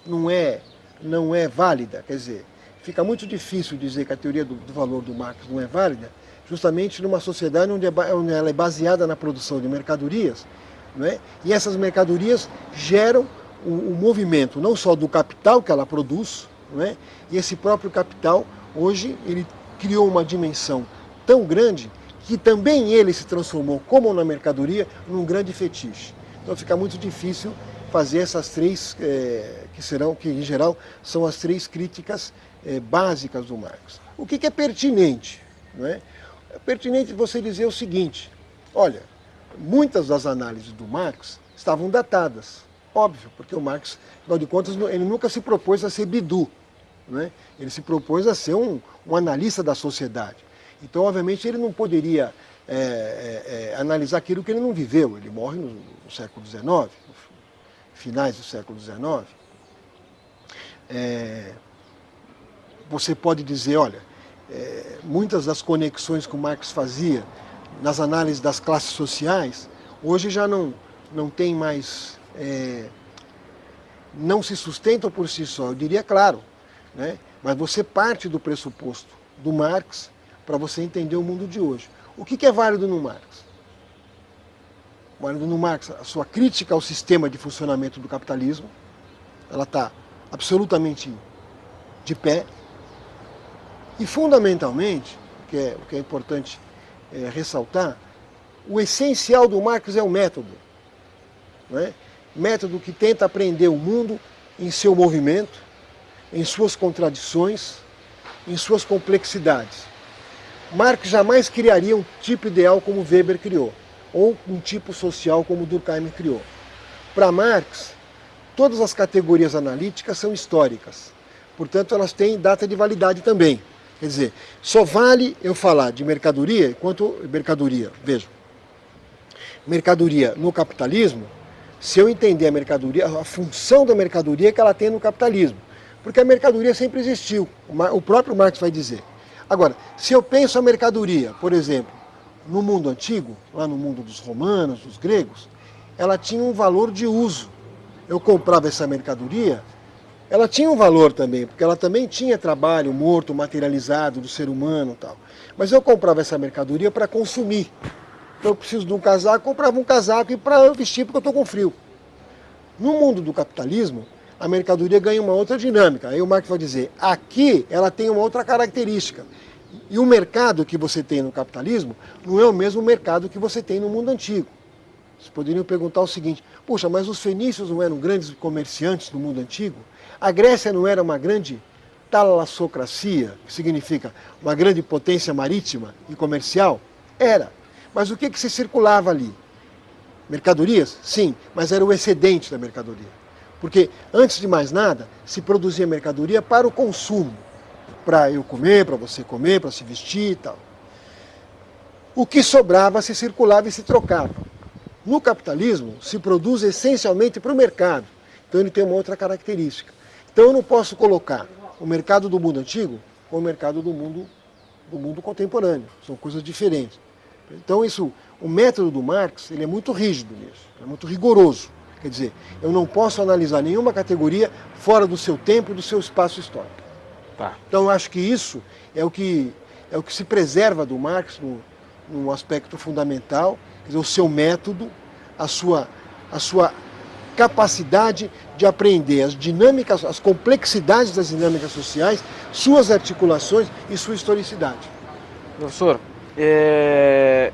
não é válida, quer dizer, fica muito difícil dizer que a teoria do valor do Marx não é válida, justamente numa sociedade onde ela é baseada na produção de mercadorias, não é? E essas mercadorias geram o movimento não só do capital que ela produz, não é? E esse próprio capital, hoje, ele criou uma dimensão tão grande que também ele se transformou, como na mercadoria, num grande fetiche. Então fica muito difícil fazer essas três, que em geral são as três críticas básicas do Marx. O que é pertinente? Não é? É pertinente você dizer o seguinte, olha, muitas das análises do Marx estavam datadas, óbvio, porque o Marx, afinal de contas, ele nunca se propôs a ser bidu, não é? Ele se propôs a ser um analista da sociedade. Então, obviamente, ele não poderia analisar aquilo que ele não viveu. Ele morre no século XIX, finais do século XIX. Você pode dizer, olha, muitas das conexões que o Marx fazia nas análises das classes sociais, hoje já não tem mais, não se sustentam por si só, eu diria claro, né? Mas você parte do pressuposto do Marx para você entender o mundo de hoje. O que é válido no Marx? Válido no Marx, a sua crítica ao sistema de funcionamento do capitalismo, ela está absolutamente de pé, e fundamentalmente, o que é importante ressaltar, o essencial do Marx é o método. Não é? Método que tenta apreender o mundo em seu movimento, em suas contradições, em suas complexidades. Marx jamais criaria um tipo ideal como Weber criou, ou um tipo social como Durkheim criou. Para Marx, todas as categorias analíticas são históricas, portanto elas têm data de validade também. Quer dizer, só vale eu falar de mercadoria enquanto mercadoria, veja, mercadoria no capitalismo, se eu entender a mercadoria, a função da mercadoria que ela tem no capitalismo. Porque a mercadoria sempre existiu, o próprio Marx vai dizer. Agora, se eu penso a mercadoria, por exemplo, no mundo antigo, lá no mundo dos romanos, dos gregos, ela tinha um valor de uso. Eu comprava essa mercadoria, ela tinha um valor também, porque ela também tinha trabalho morto, materializado do ser humano e tal. Mas eu comprava essa mercadoria para consumir. Então eu preciso de um casaco, eu comprava um casaco e para vestir porque eu estou com frio. No mundo do capitalismo, a mercadoria ganha uma outra dinâmica. Aí o Marx vai dizer, aqui ela tem uma outra característica. E o mercado que você tem no capitalismo não é o mesmo mercado que você tem no mundo antigo. Vocês poderiam perguntar o seguinte, puxa, mas os fenícios não eram grandes comerciantes no mundo antigo? A Grécia não era uma grande talassocracia, que significa uma grande potência marítima e comercial? Era. Mas o que se circulava ali? Mercadorias? Sim, mas era o excedente da mercadoria. Porque, antes de mais nada, se produzia mercadoria para o consumo. Para eu comer, para você comer, para se vestir e tal. O que sobrava se circulava e se trocava. No capitalismo, se produz essencialmente para o mercado. Então ele tem uma outra característica. Então eu não posso colocar o mercado do mundo antigo com o mercado do mundo contemporâneo. São coisas diferentes. Então o método do Marx ele é muito rígido nisso, é muito rigoroso. Quer dizer, eu não posso analisar nenhuma categoria fora do seu tempo e do seu espaço histórico. Tá. Então eu acho que isso é o que se preserva do Marx num aspecto fundamental, quer dizer, o seu método, a sua capacidade de aprender as dinâmicas, as complexidades das dinâmicas sociais, suas articulações e sua historicidade. Professor,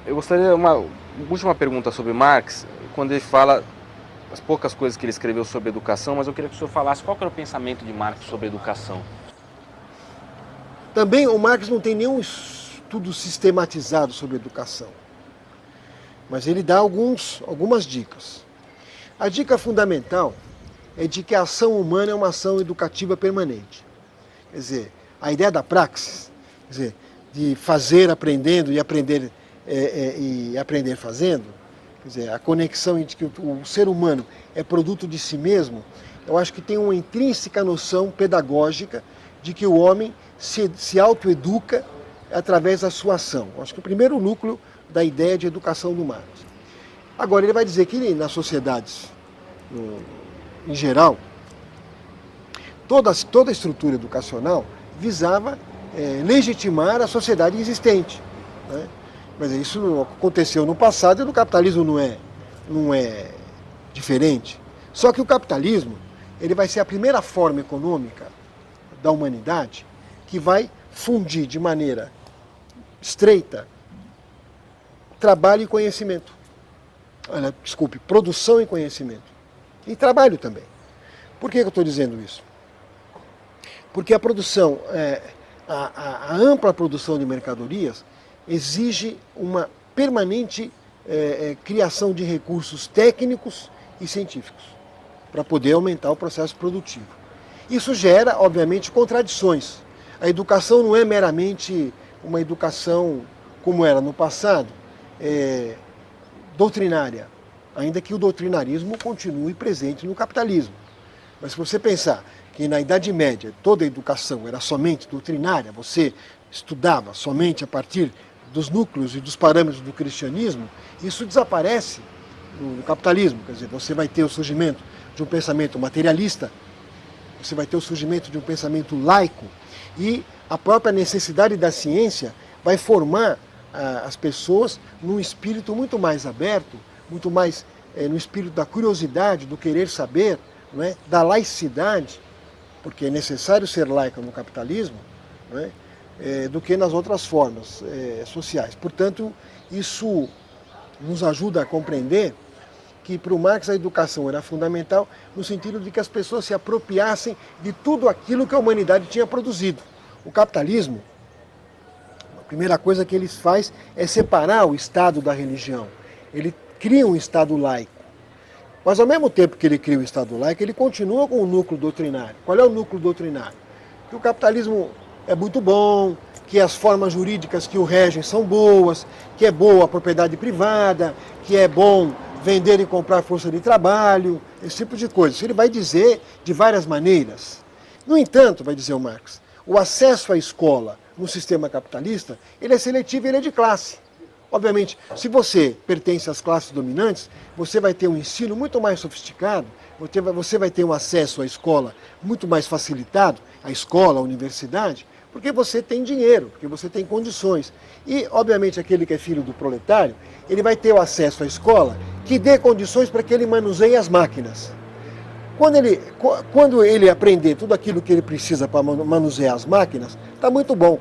eu gostaria de uma última pergunta sobre Marx, quando ele fala as poucas coisas que ele escreveu sobre educação, mas eu queria que o senhor falasse qual que era o pensamento de Marx sobre educação. Também o Marx não tem nenhum estudo sistematizado sobre educação, mas ele dá algumas dicas. A dica fundamental é de que a ação humana é uma ação educativa permanente. Quer dizer, a ideia da praxis, quer dizer, de fazer aprendendo e aprender fazendo, quer quer dizer, a conexão entre que o ser humano é produto de si mesmo, eu acho que tem uma intrínseca noção pedagógica de que o homem se autoeduca através da sua ação. Eu acho que o primeiro núcleo da ideia de educação do Marx. Agora, ele vai dizer que nas sociedades, em geral, toda a estrutura educacional visava legitimar a sociedade existente, né? Mas isso não aconteceu no passado e no capitalismo não é diferente. Só que o capitalismo ele vai ser a primeira forma econômica da humanidade que vai fundir de maneira estreita trabalho e conhecimento. Desculpe, produção e conhecimento. E trabalho também. Por que eu estou dizendo isso? Porque a produção, a ampla produção de mercadorias exige uma permanente criação de recursos técnicos e científicos para poder aumentar o processo produtivo. Isso gera, obviamente, contradições. A educação não é meramente uma educação como era no passado, doutrinária, ainda que o doutrinarismo continue presente no capitalismo. Mas se você pensar que na Idade Média toda a educação era somente doutrinária, você estudava somente a partir dos núcleos e dos parâmetros do cristianismo, isso desaparece no capitalismo. Quer dizer, você vai ter o surgimento de um pensamento materialista, você vai ter o surgimento de um pensamento laico, e a própria necessidade da ciência vai formar as pessoas num espírito muito mais aberto, muito mais no espírito da curiosidade, do querer saber, não é? Da laicidade, porque é necessário ser laico no capitalismo, não é? Do que nas outras formas sociais. Portanto, isso nos ajuda a compreender que para o Marx a educação era fundamental no sentido de que as pessoas se apropriassem de tudo aquilo que a humanidade tinha produzido. O capitalismo, a primeira coisa que ele faz é separar o Estado da religião. Ele cria um Estado laico. Mas ao mesmo tempo que ele cria o Estado laico, ele continua com o núcleo doutrinário. Qual é o núcleo doutrinário? Que o capitalismo é muito bom, que as formas jurídicas que o regem são boas, que é boa a propriedade privada, que é bom vender e comprar força de trabalho, esse tipo de coisa. Isso ele vai dizer de várias maneiras. No entanto, vai dizer o Marx, o acesso à escola no sistema capitalista, ele é seletivo e ele é de classe. Obviamente, se você pertence às classes dominantes, você vai ter um ensino muito mais sofisticado, você vai ter um acesso à escola muito mais facilitado, à escola, à universidade, porque você tem dinheiro, porque você tem condições. E, obviamente, aquele que é filho do proletário, ele vai ter o acesso à escola que dê condições para que ele manuseie as máquinas. Quando ele aprender tudo aquilo que ele precisa para manusear as máquinas, está muito bom.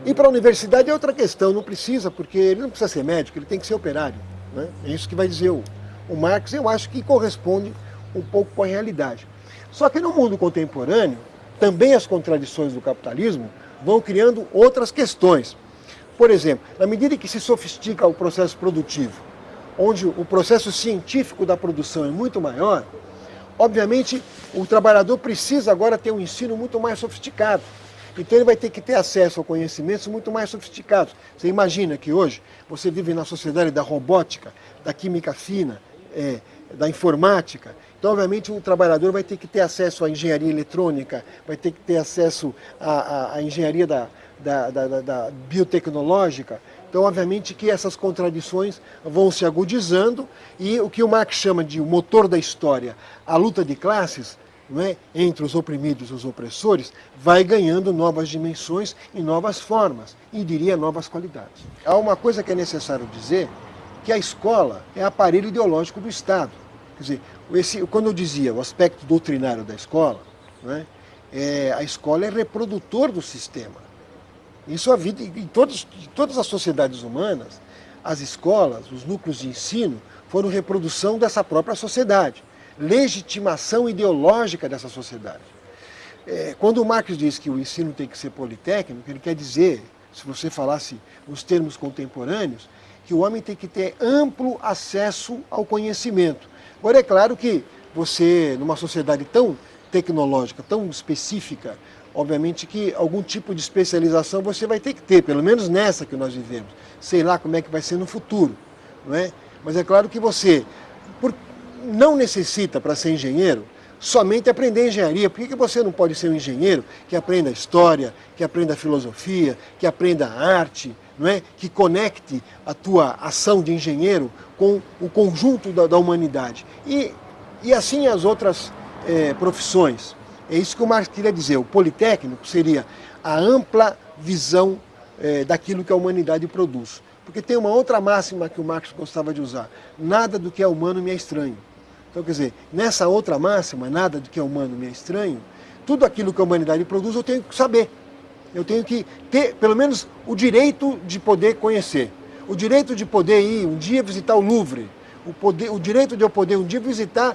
E para a universidade é outra questão, não precisa, porque ele não precisa ser médico, ele tem que ser operário, né? É isso que vai dizer o Marx, eu acho que corresponde um pouco com a realidade. Só que no mundo contemporâneo, também as contradições do capitalismo vão criando outras questões. Por exemplo, na medida que se sofistica o processo produtivo, onde o processo científico da produção é muito maior, obviamente o trabalhador precisa agora ter um ensino muito mais sofisticado. Então ele vai ter que ter acesso a conhecimentos muito mais sofisticados. Você imagina que hoje você vive na sociedade da robótica, da química fina, da informática. Então, obviamente, o trabalhador vai ter que ter acesso à engenharia eletrônica, vai ter que ter acesso à engenharia da biotecnológica. Então, obviamente, que essas contradições vão se agudizando e o que o Marx chama de o motor da história, a luta de classes, não é, entre os oprimidos e os opressores, vai ganhando novas dimensões e novas formas, e diria novas qualidades. Há uma coisa que é necessário dizer, que a escola é aparelho ideológico do Estado. Quer dizer, quando eu dizia o aspecto doutrinário da escola, não é, a escola é reprodutor do sistema. Isso a vida, em todas as sociedades humanas, as escolas, os núcleos de ensino, foram reprodução dessa própria sociedade. Legitimação ideológica dessa sociedade. Quando o Marx diz que o ensino tem que ser politécnico, ele quer dizer, se você falasse nos termos contemporâneos, que o homem tem que ter amplo acesso ao conhecimento. Agora, é claro que você, numa sociedade tão tecnológica, tão específica, obviamente que algum tipo de especialização você vai ter que ter, pelo menos nessa que nós vivemos. Sei lá como é que vai ser no futuro, não é? Mas é claro que você não necessita, para ser engenheiro, somente aprender engenharia. Por que você não pode ser um engenheiro que aprenda história, que aprenda filosofia, que aprenda arte, não é? Que conecte a tua ação de engenheiro com o conjunto da humanidade. E assim as outras profissões. É isso que o Marx queria dizer. O politécnico seria a ampla visão daquilo que a humanidade produz. Porque tem uma outra máxima que o Marx gostava de usar. Nada do que é humano me é estranho. Então, quer dizer, nessa outra máxima, nada do que é humano me é estranho, tudo aquilo que a humanidade produz eu tenho que saber. Eu tenho que ter, pelo menos, o direito de poder conhecer. O direito de poder ir um dia visitar o Louvre. O direito de eu poder um dia visitar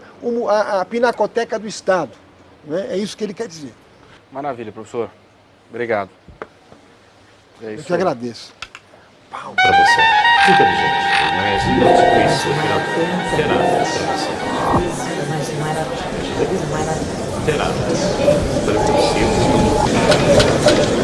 a Pinacoteca do Estado. Né? É isso que ele quer dizer. Maravilha, professor. Obrigado. Eu que agradeço. Para você. Inteligente, mas não te conhecer, terá para você. Terá. Para você.